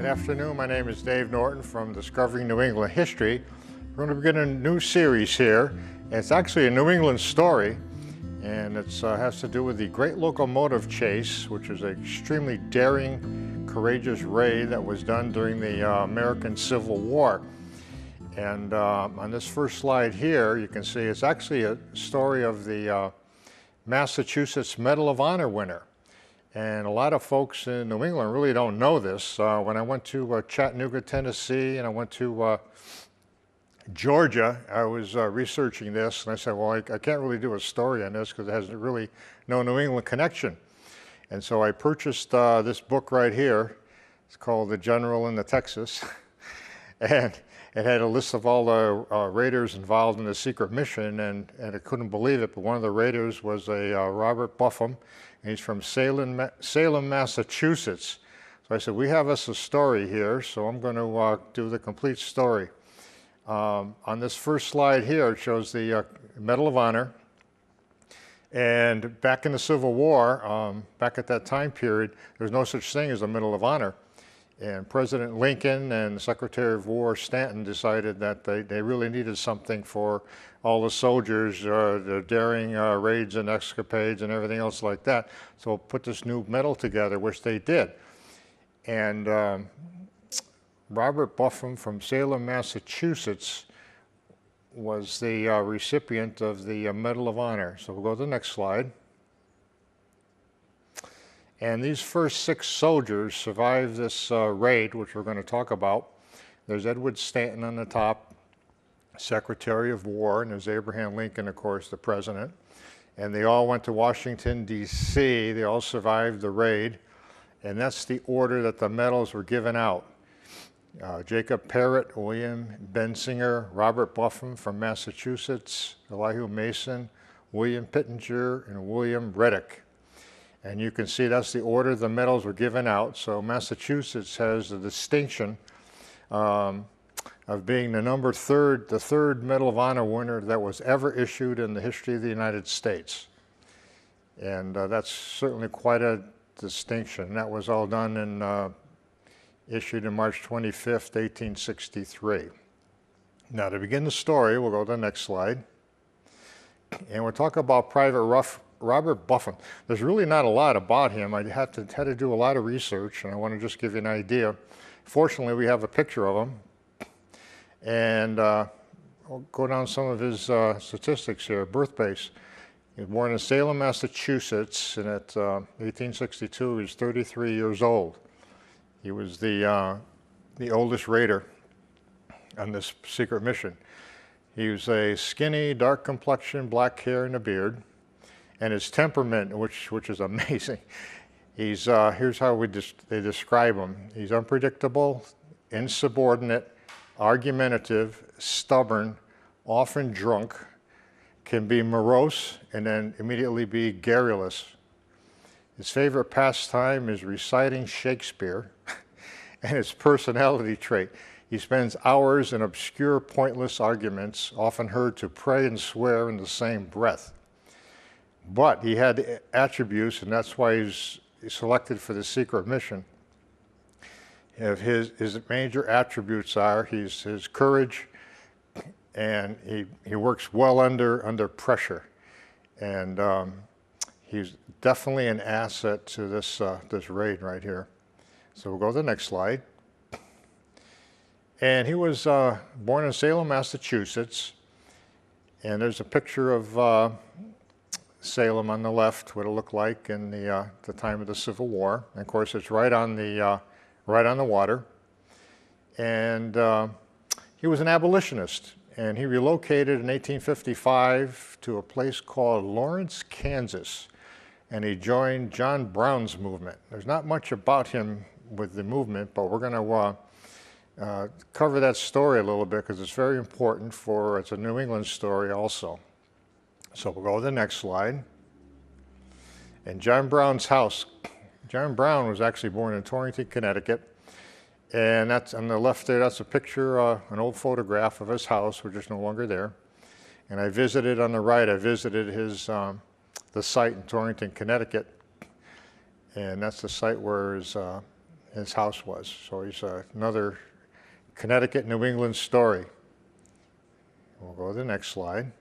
Good afternoon. My name is Dave Norton from Discovering New England History. We're going to begin a new series here. It's actually a New England story, and it has to do with the Great Locomotive Chase, which is an extremely daring, courageous raid that was done during the American Civil War. And on this first slide here, you can see it's actually a story of the Massachusetts Medal of Honor winner. And a lot of folks in New England really don't know this. When I went to Chattanooga, Tennessee, and I went to Georgia, I was researching this, and I said, well, I can't really do a story on this because it has really no New England connection. And so I purchased this book right here. It's called The General in the Texas. And it had a list of all the raiders involved in the secret mission, and I couldn't believe it, but one of the raiders was a Robert Buffum, and he's from Salem, Massachusetts. So I said, we have us a story here, so I'm going to do the complete story. On this first slide here, it shows the Medal of Honor. And back in the Civil War, back at that time period, there's no such thing as a Medal of Honor. And President Lincoln and Secretary of War Stanton decided that they really needed something for all the soldiers, the daring raids and escapades and everything else like that. So put this new medal together, which they did. And Robert Buffum from Salem, Massachusetts was the recipient of the Medal of Honor. So we'll go to the next slide. And these first 6 soldiers survived this raid, which we're going to talk about. There's Edward Stanton on the top, Secretary of War, and there's Abraham Lincoln, of course, the president. And they all went to Washington, D.C. They all survived the raid. And that's the order that the medals were given out. Jacob Parrott, William Bensinger, Robert Buffum from Massachusetts, Elihu Mason, William Pittenger, and William Reddick. And you can see that's the order the medals were given out. So Massachusetts has the distinction of being the third Medal of Honor winner that was ever issued in the history of the United States. And that's certainly quite a distinction. That was all done and issued on March 25th, 1863. Now to begin the story, we'll go to the next slide. And we'll talk about Private Robert Buffum. There's really not a lot about him. I had to do a lot of research, and I want to just give you an idea. Fortunately, we have a picture of him. And I'll go down some of his statistics here. Birthplace. He was born in Salem, Massachusetts, and at 1862, he was 33 years old. He was the oldest raider on this secret mission. He was a skinny, dark complexion, black hair, and a beard. And his temperament, which is amazing. He's here's how they describe him. He's unpredictable, insubordinate, argumentative, stubborn, often drunk, can be morose, and then immediately be garrulous. His favorite pastime is reciting Shakespeare, and his personality trait. He spends hours in obscure, pointless arguments, often heard to pray and swear in the same breath. But he had attributes, and that's why he's selected for the secret mission. His major attributes are his courage, and he works well under pressure. And he's definitely an asset to this raid right here. So we'll go to the next slide. And he was born in Salem, Massachusetts. And there's a picture of Salem on the left, what it looked like in the time of the Civil War. And of course, it's right on the water. And he was an abolitionist, and he relocated in 1855 to a place called Lawrence, Kansas, and he joined John Brown's movement. There's not much about him with the movement, but we're going to cover that story a little bit because it's very important it's a New England story also. So we'll go to the next slide. And John Brown's house. John Brown was actually born in Torrington, Connecticut. And that's on the left there, that's a picture, an old photograph of his house, which is no longer there. And I visited on the right, I visited the site in Torrington, Connecticut. And that's the site where his house was. So he's another Connecticut, New England story. We'll go to the next slide.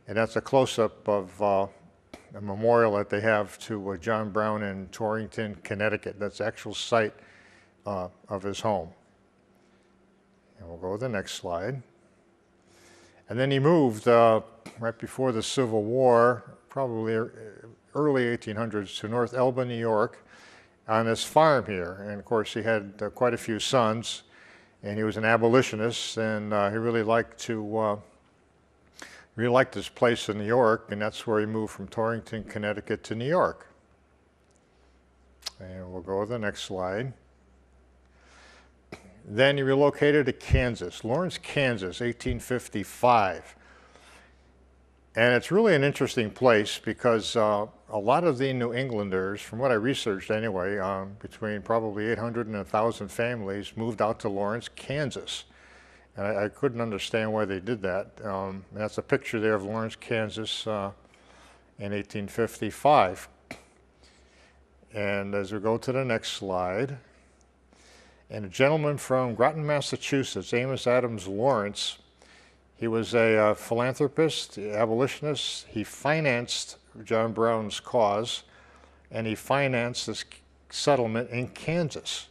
And that's a close-up of a memorial that they have to John Brown in Torrington, Connecticut. That's the actual site of his home. And we'll go to the next slide. And then he moved right before the Civil War, probably early 1800s, to North Elba, New York, on his farm here. And of course, he had quite a few sons, and he was an abolitionist, and he really liked this place in New York, and that's where he moved from Torrington, Connecticut to New York. And we'll go to the next slide. Then he relocated to Kansas, Lawrence, Kansas, 1855. And it's really an interesting place because a lot of the New Englanders, from what I researched anyway, between probably 800 and 1,000 families moved out to Lawrence, Kansas. And I couldn't understand why they did that. That's a picture there of Lawrence, Kansas in 1855. And as we go to the next slide, and a gentleman from Groton, Massachusetts, Amos Adams Lawrence, he was a philanthropist, abolitionist. He financed John Brown's cause, and he financed this settlement in Kansas.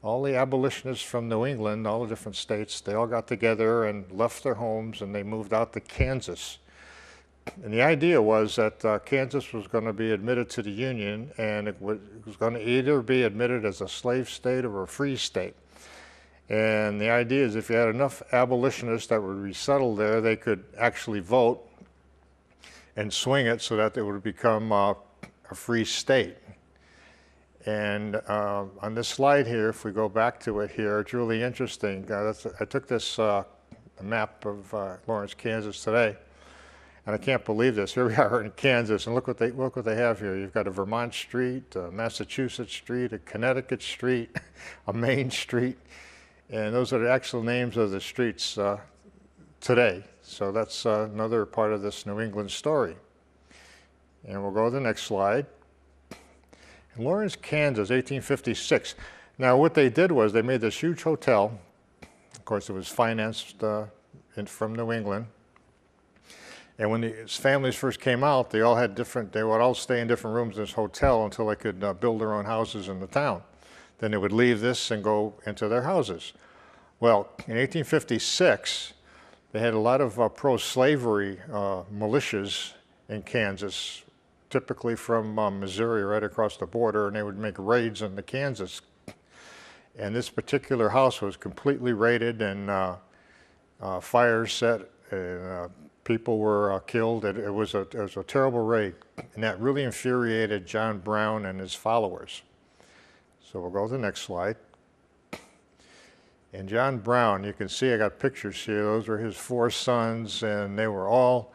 All the abolitionists from New England, all the different states, they all got together and left their homes, and they moved out to Kansas. And the idea was that Kansas was going to be admitted to the Union, and it was going to either be admitted as a slave state or a free state. And the idea is if you had enough abolitionists that would resettle there, they could actually vote and swing it so that it would become a free state. And on this slide here, if we go back to it here, it's really interesting. I took this map of Lawrence, Kansas today, and I can't believe this. Here we are in Kansas, and look what they have here. You've got a Vermont street, a Massachusetts street, a Connecticut street, a Maine street, and those are the actual names of the streets today. So that's another part of this New England story. And we'll go to the next slide. In Lawrence, Kansas, 1856. Now what they did was they made this huge hotel. Of course, it was financed from New England. And when these families first came out, they would all stay in different rooms in this hotel until they could build their own houses in the town. Then they would leave this and go into their houses. Well, in 1856, they had a lot of pro-slavery militias in Kansas, typically from Missouri right across the border, and they would make raids into Kansas. And this particular house was completely raided, and fires set, and people were killed. It was a terrible raid, and that really infuriated John Brown and his followers. So we'll go to the next slide. And John Brown, you can see I got pictures here. Those were his 4 sons, and they were all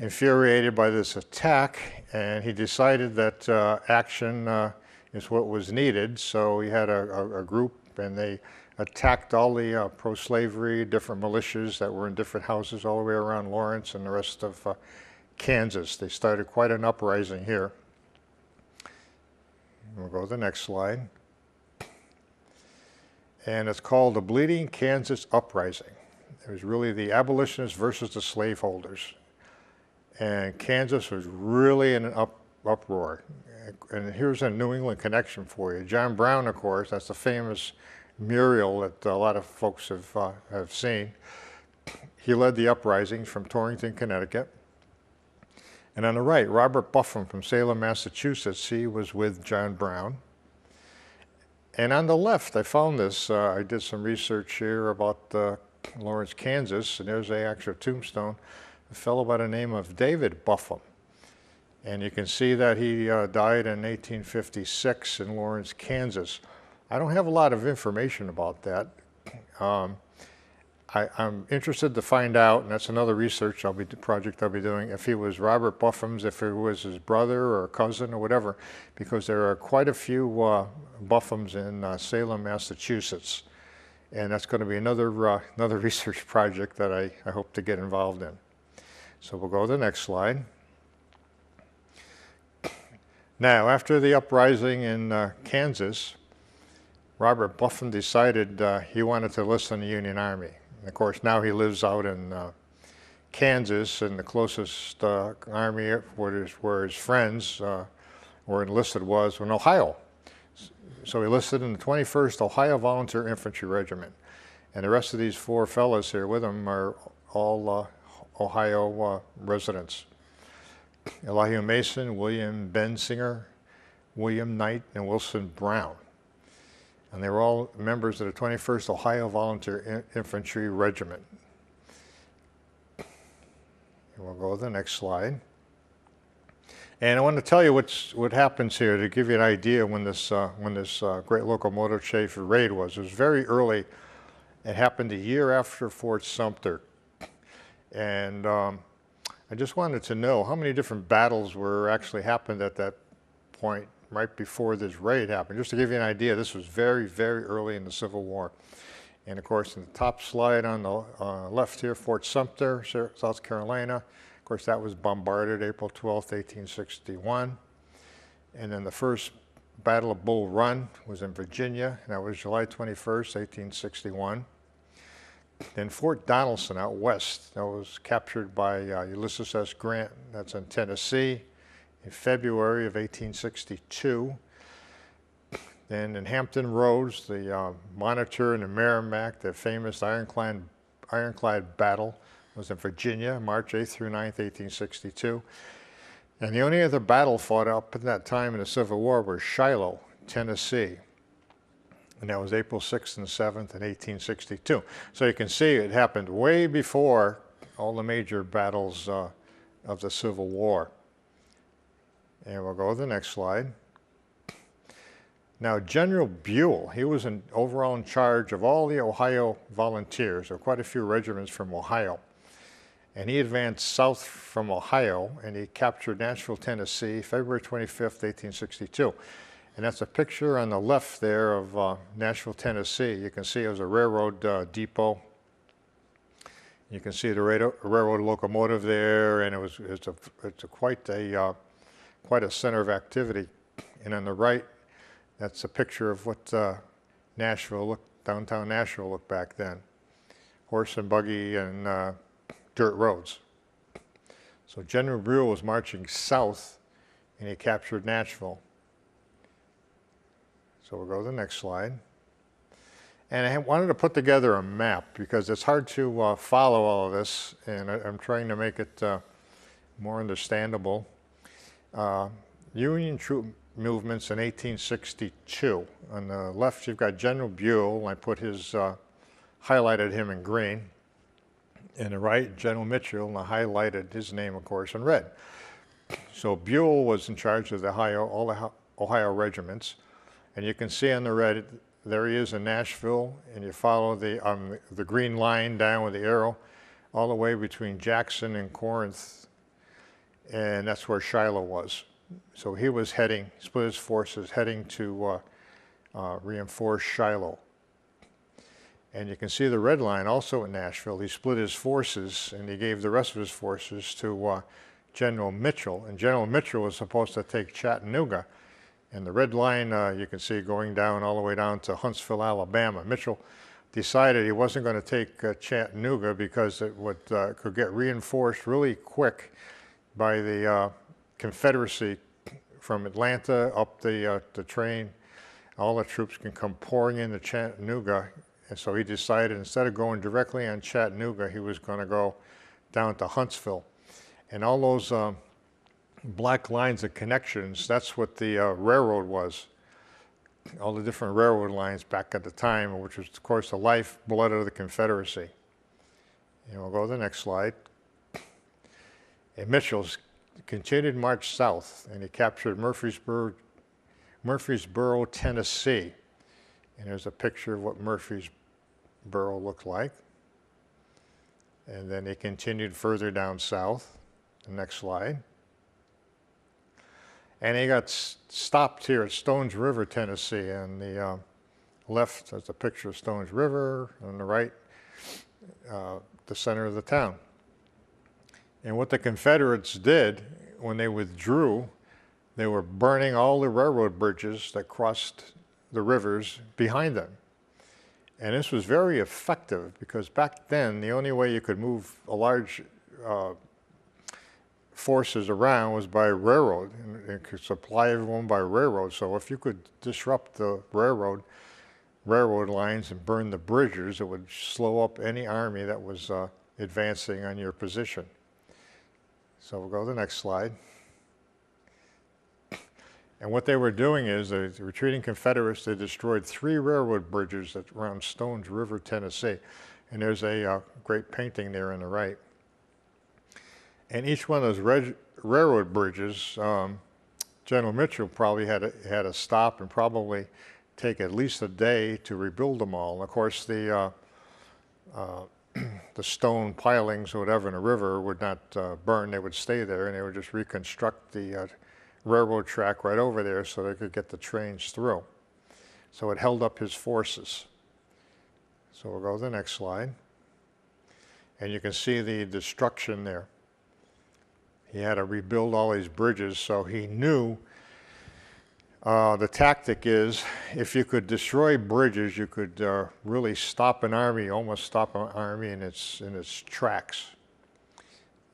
infuriated by this attack, and he decided that action is what was needed. So he had a group, and they attacked all the pro-slavery, different militias that were in different houses all the way around Lawrence and the rest of Kansas. They started quite an uprising here. We'll go to the next slide. And it's called the Bleeding Kansas Uprising. It was really the abolitionists versus the slaveholders. And Kansas was really in an uproar. And here's a New England connection for you. John Brown, of course, that's the famous mural that a lot of folks have seen. He led the uprising from Torrington, Connecticut. And on the right, Robert Buffum from Salem, Massachusetts, he was with John Brown. And on the left, I found this. I did some research here about Lawrence, Kansas, and there's an actual tombstone, a fellow by the name of David Buffum. And you can see that he died in 1856 in Lawrence, Kansas. I don't have a lot of information about that. I'm interested to find out, and that's another research project I'll be doing, if he was Robert Buffum's, if it was his brother or cousin or whatever, because there are quite a few Buffums in Salem, Massachusetts. And that's going to be another research project that I hope to get involved in. So we'll go to the next slide. Now, after the uprising in Kansas, Robert Buffum decided he wanted to enlist in the Union Army. And of course, now he lives out in Kansas, and the closest army where his friends were enlisted was in Ohio. So he enlisted in the 21st Ohio Volunteer Infantry Regiment. And the rest of these four fellows here with him are all Ohio residents. Elihu Mason, William Bensinger, William Knight, and Wilson Brown. And they were all members of the 21st Ohio Volunteer Infantry Regiment. And we'll go to the next slide. And I want to tell you what happens here to give you an idea when this great locomotive chase raid was. It was very early. It happened a year after Fort Sumter. And I just wanted to know how many different battles were actually happened at that point right before this raid happened. Just to give you an idea, this was very, very early in the Civil War. And of course, in the top slide on the left here, Fort Sumter, South Carolina. Of course, that was bombarded April 12th, 1861. And then the first Battle of Bull Run was in Virginia, and that was July 21st, 1861. Then Fort Donelson out west, that was captured by Ulysses S. Grant, that's in Tennessee, in February of 1862. Then in Hampton Roads, the Monitor and the Merrimack, the famous ironclad battle, was in Virginia, March 8th through 9th, 1862. And the only other battle fought up at that time in the Civil War was Shiloh, Tennessee. And that was April 6th and 7th in 1862. So you can see it happened way before all the major battles of the Civil War. And we'll go to the next slide. Now, General Buell, he was overall in charge of all the Ohio volunteers. There were quite a few regiments from Ohio. And he advanced south from Ohio, and he captured Nashville, Tennessee, February 25th, 1862. And that's a picture on the left there of Nashville, Tennessee. You can see it was a railroad depot. You can see the railroad locomotive there, and it's quite a center of activity. And on the right, that's a picture of what downtown Nashville looked back then. Horse and buggy and dirt roads. So General Buell was marching south, and he captured Nashville. So we'll go to the next slide. And I wanted to put together a map because it's hard to follow all of this, and I'm trying to make it more understandable. Union troop movements in 1862. On the left, you've got General Buell. I put highlighted him in green. In the right, General Mitchell, and I highlighted his name, of course, in red. So Buell was in charge of all the Ohio regiments. And you can see on the red, there he is in Nashville, and you follow the green line down with the arrow all the way between Jackson and Corinth, and that's where Shiloh was. So he was split his forces, heading to reinforce Shiloh. And you can see the red line also in Nashville. He split his forces, and he gave the rest of his forces to General Mitchell. And General Mitchell was supposed to take Chattanooga. And the red line, you can see going down all the way down to Huntsville, Alabama. Mitchell decided he wasn't going to take Chattanooga because it could get reinforced really quick by the Confederacy from Atlanta up the train. All the troops can come pouring into Chattanooga. And so he decided instead of going directly on Chattanooga, he was going to go down to Huntsville. And all those black lines of connections, that's what the railroad was. All the different railroad lines back at the time, which was, of course, the lifeblood of the Confederacy. And we'll go to the next slide. And Mitchell's continued march south, and he captured Murfreesboro, Tennessee. And there's a picture of what Murfreesboro looked like. And then he continued further down south. The next slide. And he got stopped here at Stones River, Tennessee. On the left, there's a picture of Stones River. On the right, the center of the town. And what the Confederates did when they withdrew, they were burning all the railroad bridges that crossed the rivers behind them. And this was very effective because back then, the only way you could move a large forces around was by railroad, and it could supply everyone by railroad. So if you could disrupt the railroad lines and burn the bridges, it would slow up any army that was advancing on your position. So we'll go to the next slide. And what they were doing is the retreating Confederates, they destroyed 3 railroad bridges around Stones River, Tennessee. And there's a great painting there on the right. And each one of those railroad bridges, General Mitchell probably had to stop and probably take at least a day to rebuild them all. And of course, the stone pilings or whatever in the river would not burn. They would stay there, and they would just reconstruct the railroad track right over there so they could get the trains through. So it held up his forces. So we'll go to the next slide. And you can see the destruction there. He had to rebuild all these bridges, so he knew the tactic is if you could destroy bridges, you could really stop an army, almost stop an army in its tracks.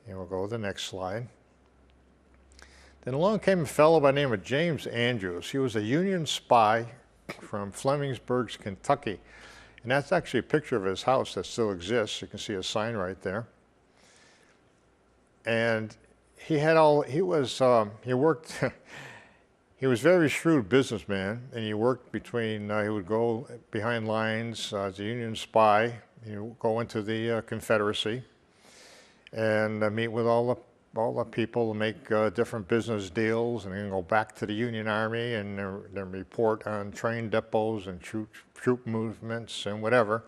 And we'll go to the next slide. Then along came a fellow by the name of James Andrews. He was a Union spy from Flemingsburg, Kentucky. And that's actually a picture of his house that still exists. You can see a sign right there. And he worked, he was a very shrewd businessman, and he worked between, he would go behind lines as a Union spy. He would go into the Confederacy and meet with all the people, make different business deals, and then go back to the Union Army and then report on train depots and troop movements and whatever.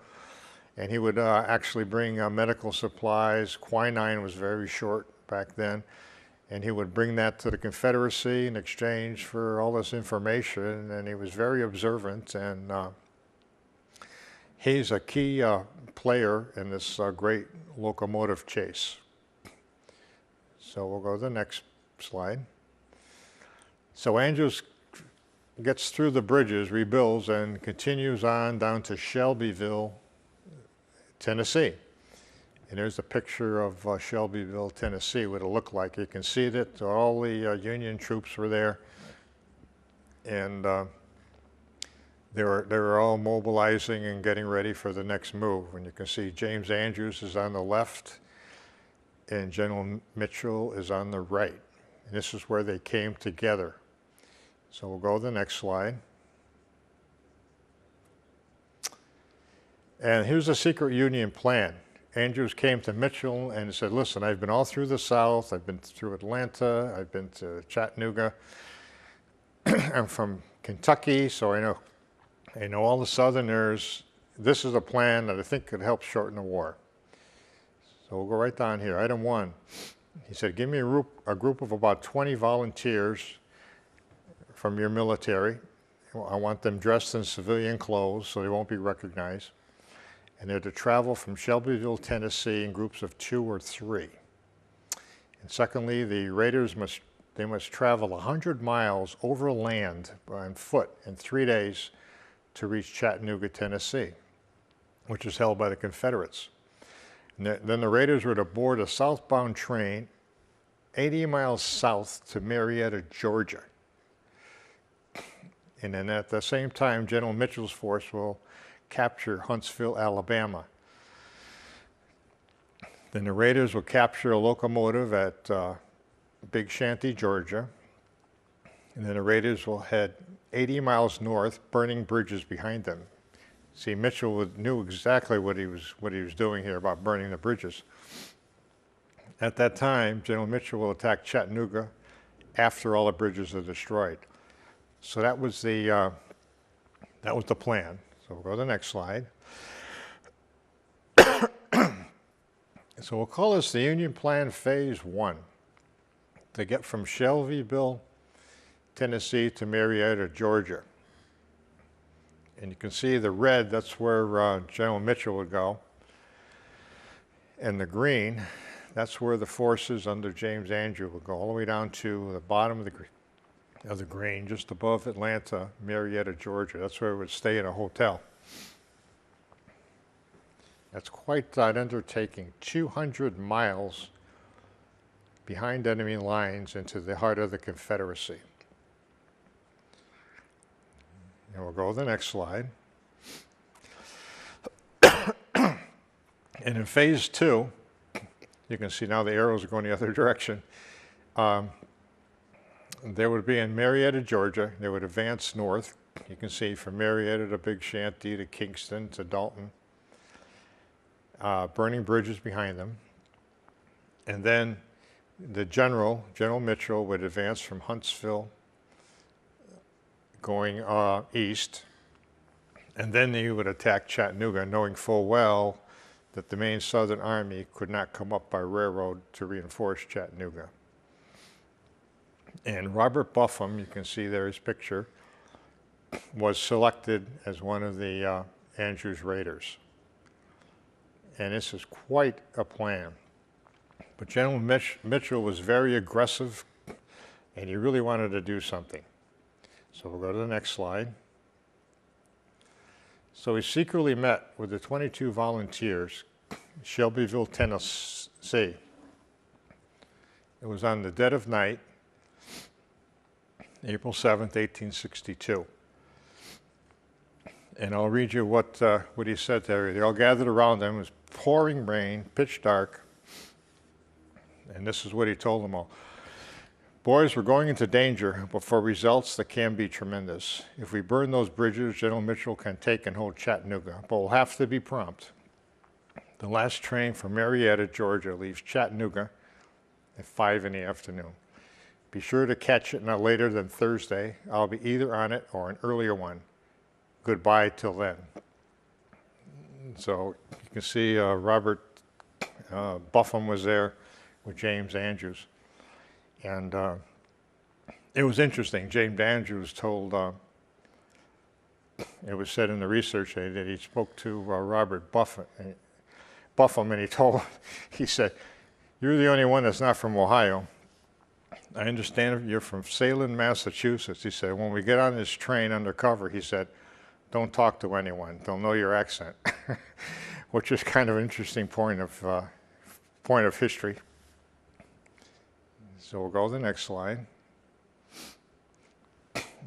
And he would actually bring medical supplies. Quinine was very short back then. And he would bring that to the Confederacy in exchange for all this information. And he was very observant. And he's a key player in this great locomotive chase. So we'll go to the next slide. So Andrews gets through the bridges, rebuilds, and continues on down to Shelbyville, Tennessee. And there's a picture of Shelbyville, Tennessee, what it'll look like. You can see that all the Union troops were there. And they were all mobilizing and getting ready for the next move. And you can see James Andrews is on the left, and General Mitchell is on the right. And this is where they came together. So we'll go to the next slide. And here's the secret Union plan. Andrews came to Mitchell and said, listen, I've been all through the South. I've been through Atlanta. I've been to Chattanooga. I'm from Kentucky, so I know all the Southerners. This is a plan that I think could help shorten the war. So we'll go right down here. Item 1, he said, give me a group of about 20 volunteers from your military. I want them dressed in civilian clothes so they won't be recognized. And they're to travel from Shelbyville, Tennessee in groups of 2 or 3. And secondly, the raiders must travel 100 miles overland on foot in 3 days to reach Chattanooga, Tennessee, which is held by the Confederates. And then the raiders were to board a southbound train 80 miles south to Marietta, Georgia. And then at the same time, General Mitchell's force will capture Huntsville, Alabama. Then the raiders will capture a locomotive at Big Shanty, Georgia. And then the raiders will head 80 miles north, burning bridges behind them. See, Mitchell knew exactly what he was doing here about burning the bridges. At that time, General Mitchell will attack Chattanooga after all the bridges are destroyed. So that was the plan. So we'll go to the next slide. So we'll call this the Union Plan Phase 1, to get from Shelbyville, Tennessee to Marietta, Georgia. And you can see the red, that's where General Mitchell would go. And the green, that's where the forces under James Andrews would go, all the way down to the bottom of the of the grain just above Atlanta, Marietta, Georgia. That's where we would stay in a hotel. That's quite an undertaking, 200 miles behind enemy lines into the heart of the Confederacy. And we'll go to the next slide. And in phase 2, you can see now the arrows are going the other direction. They would be in Marietta, Georgia. They would advance north. You can see from Marietta to Big Shanty to Kingston to Dalton, burning bridges behind them. And then the General Mitchell, would advance from Huntsville going east. And then he would attack Chattanooga, knowing full well that the main Southern Army could not come up by railroad to reinforce Chattanooga. And Robert Buffum, you can see there his picture, was selected as one of the Andrews Raiders. And this is quite a plan. But General Mitchell was very aggressive, and he really wanted to do something. So we'll go to the next slide. So he secretly met with the 22 volunteers, Shelbyville, Tennessee. It was on the dead of night, April 7th, 1862. And I'll read you what he said there. They all gathered around them. It was pouring rain, pitch dark. And this is what he told them all. Boys, we're going into danger, but for results that can be tremendous. If we burn those bridges, General Mitchell can take and hold Chattanooga, but we'll have to be prompt. The last train from Marietta, Georgia, leaves Chattanooga at 5 in the afternoon. Be sure to catch it not later than Thursday. I'll be either on it or an earlier one. Goodbye till then. So you can see Robert Buffum was there with James Andrews. And it was interesting. James Andrews told, it was said in the research that he spoke to Robert Buffum, and he said, "You're the only one that's not from Ohio. I understand you're from Salem, Massachusetts." He said, "When we get on this train undercover," he said, "don't talk to anyone. They'll know your accent," which is kind of an interesting point of history. So we'll go to the next slide.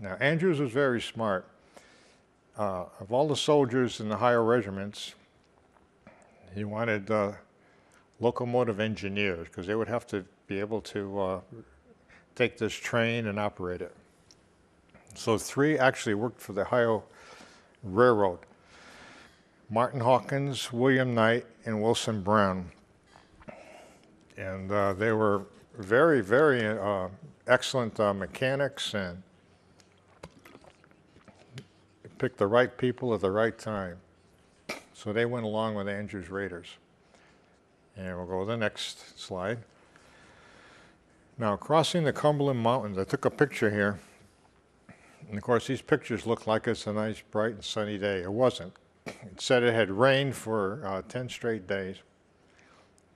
Now, Andrews was very smart. Of all the soldiers in the higher regiments, he wanted locomotive engineers because they would have to be able to take this train and operate it. So 3 actually worked for the Ohio Railroad: Martin Hawkins, William Knight, and Wilson Brown. And they were very, very excellent mechanics, and picked the right people at the right time. So they went along with Andrews Raiders. And we'll go to the next slide. Now, crossing the Cumberland Mountains, I took a picture here. And of course, these pictures look like it's a nice, bright, and sunny day. It wasn't. It said it had rained for 10 straight days.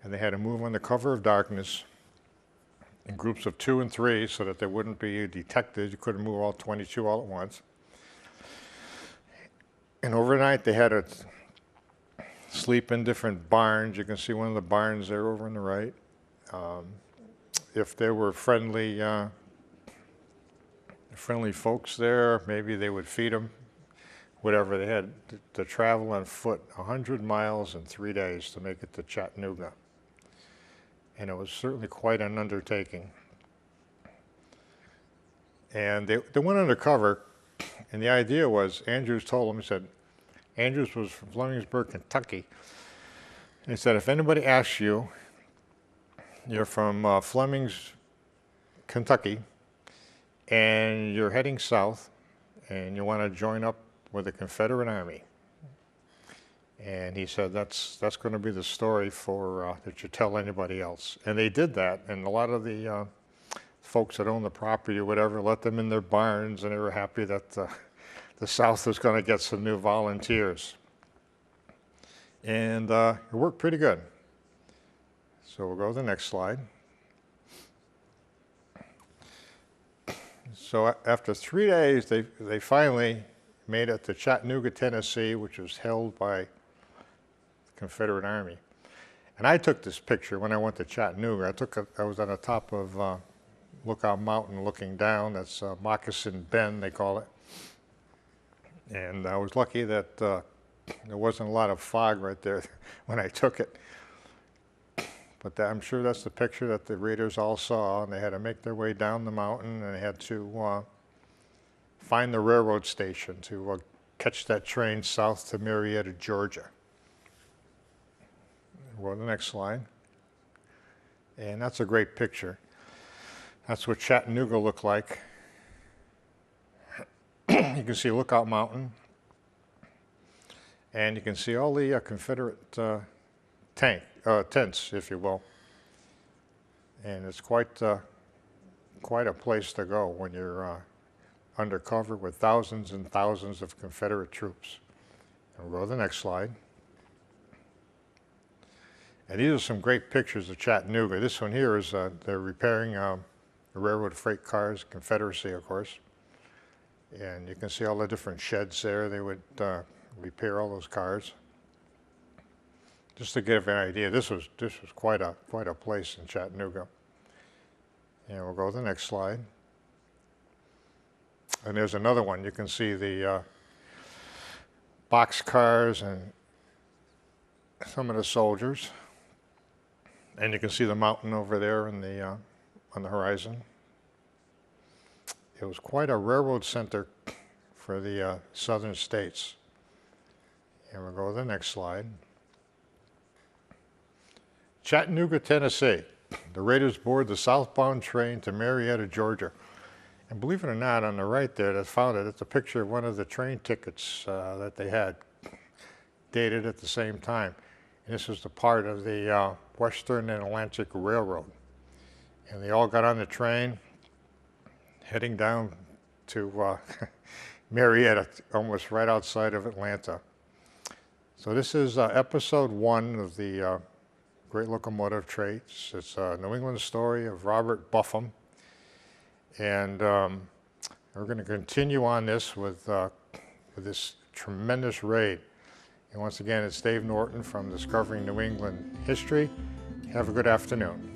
And they had to move on the cover of darkness in groups of 2 and 3 so that they wouldn't be detected. You couldn't move all 22 all at once. And overnight, they had to sleep in different barns. You can see one of the barns there over on the right. If there were friendly folks there, maybe they would feed them. Whatever, they had to travel on foot 100 miles in 3 days to make it to Chattanooga. And it was certainly quite an undertaking. And they went undercover, and the idea was, Andrews told them, he said, Andrews was from Flemingsburg, Kentucky. And he said, if anybody asks you, you're from Flemings, Kentucky, and you're heading south, and you want to join up with the Confederate Army. And he said, that's going to be the story for that you tell anybody else. And they did that, and a lot of the folks that owned the property or whatever let them in their barns, and they were happy that the South was going to get some new volunteers. And it worked pretty good. So we'll go to the next slide. So after 3 days, they finally made it to Chattanooga, Tennessee, which was held by the Confederate Army. And I took this picture when I went to Chattanooga. I was on the top of Lookout Mountain looking down. That's Moccasin Bend, they call it. And I was lucky that there wasn't a lot of fog right there when I took it. But I'm sure that's the picture that the Raiders all saw, and they had to make their way down the mountain, and they had to find the railroad station to catch that train south to Marietta, Georgia. We'll go to the next slide. And that's a great picture. That's what Chattanooga looked like. You can see Lookout Mountain, and you can see all the Confederate tents, if you will. And it's quite a place to go when you're undercover with thousands and thousands of Confederate troops. And we'll go to the next slide. And these are some great pictures of Chattanooga. This one here is they're repairing the railroad freight cars, Confederacy, of course. And you can see all the different sheds there. They would repair all those cars. Just to give an idea, this was quite a place in Chattanooga. And we'll go to the next slide. And there's another one. You can see the boxcars and some of the soldiers. And you can see the mountain over there in the, on the horizon. It was quite a railroad center for the southern states. And we'll go to the next slide. Chattanooga, Tennessee. The Raiders board the southbound train to Marietta, Georgia. And believe it or not, on the right there, that's found it. It's a picture of one of the train tickets that they had, dated at the same time. And this was the part of the Western and Atlantic Railroad. And they all got on the train, heading down to Marietta, almost right outside of Atlanta. So this is episode 1 of the Great Locomotive Traits. It's a New England story of Robert Buffum. And we're going to continue on this with this tremendous raid. And once again, it's Dave Norton from Discovering New England History. Have a good afternoon.